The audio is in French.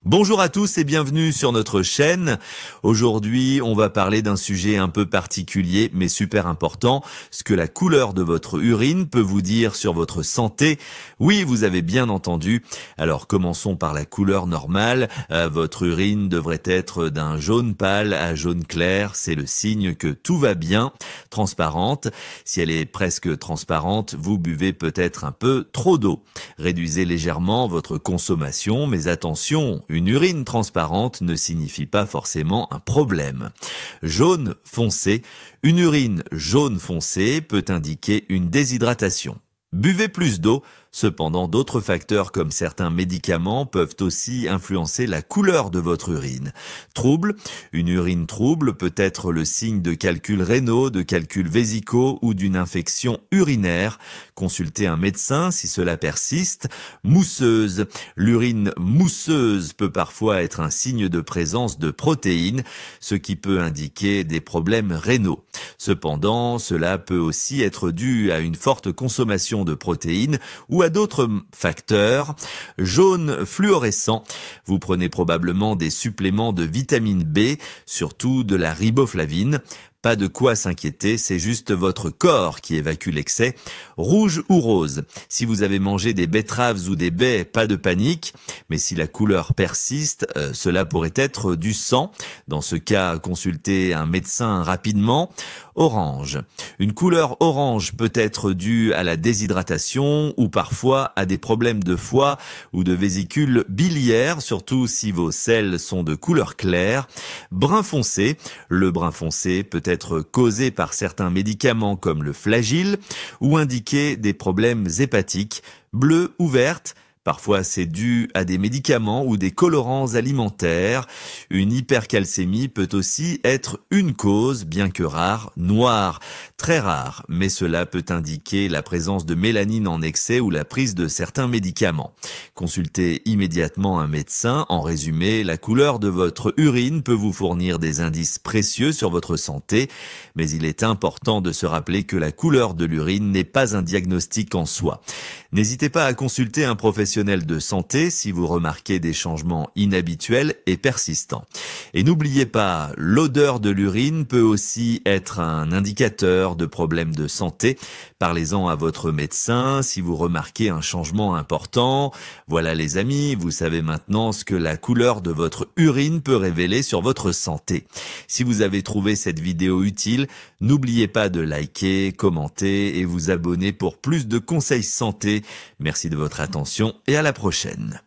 Bonjour à tous et bienvenue sur notre chaîne. Aujourd'hui, on va parler d'un sujet un peu particulier mais super important, ce que la couleur de votre urine peut vous dire sur votre santé. Oui, vous avez bien entendu. Alors commençons par la couleur normale. Votre urine devrait être d'un jaune pâle à jaune clair, c'est le signe que tout va bien. Transparente, si elle est presque transparente, vous buvez peut-être un peu trop d'eau. Réduisez légèrement votre consommation, mais attention, une urine transparente ne signifie pas forcément un problème. Jaune foncé, une urine jaune foncé peut indiquer une déshydratation. Buvez plus d'eau. Cependant, d'autres facteurs comme certains médicaments peuvent aussi influencer la couleur de votre urine. Trouble, une urine trouble peut être le signe de calculs rénaux, de calculs vésicaux ou d'une infection urinaire. Consultez un médecin si cela persiste. Mousseuse, l'urine mousseuse peut parfois être un signe de présence de protéines, ce qui peut indiquer des problèmes rénaux. Cependant, cela peut aussi être dû à une forte consommation de protéines ou à d'autres facteurs. Jaune fluorescent, vous prenez probablement des suppléments de vitamine B, surtout de la riboflavine. Pas de quoi s'inquiéter, c'est juste votre corps qui évacue l'excès. Rouge ou rose, si vous avez mangé des betteraves ou des baies, pas de panique. Mais si la couleur persiste, cela pourrait être du sang. Dans ce cas, consultez un médecin rapidement. Orange, une couleur orange peut être due à la déshydratation ou parfois à des problèmes de foie ou de vésicule biliaire, surtout si vos selles sont de couleur claire. Brun foncé, le brun foncé peut être causé par certains médicaments comme le Flagyl ou indiquer des problèmes hépatiques. Bleu ou verte, parfois c'est dû à des médicaments ou des colorants alimentaires. Une hypercalcémie peut aussi être une cause, bien que rare. Noir, très rare, mais cela peut indiquer la présence de mélanine en excès ou la prise de certains médicaments. Consultez immédiatement un médecin. En résumé, la couleur de votre urine peut vous fournir des indices précieux sur votre santé, mais il est important de se rappeler que la couleur de l'urine n'est pas un diagnostic en soi. N'hésitez pas à consulter un professionnel de santé si vous remarquez des changements inhabituels et persistants. Et n'oubliez pas, l'odeur de l'urine peut aussi être un indicateur de problèmes de santé. Parlez-en à votre médecin si vous remarquez un changement important. Voilà les amis, vous savez maintenant ce que la couleur de votre urine peut révéler sur votre santé. Si vous avez trouvé cette vidéo utile, n'oubliez pas de liker, commenter et vous abonner pour plus de conseils santé. Merci de votre attention et à la prochaine.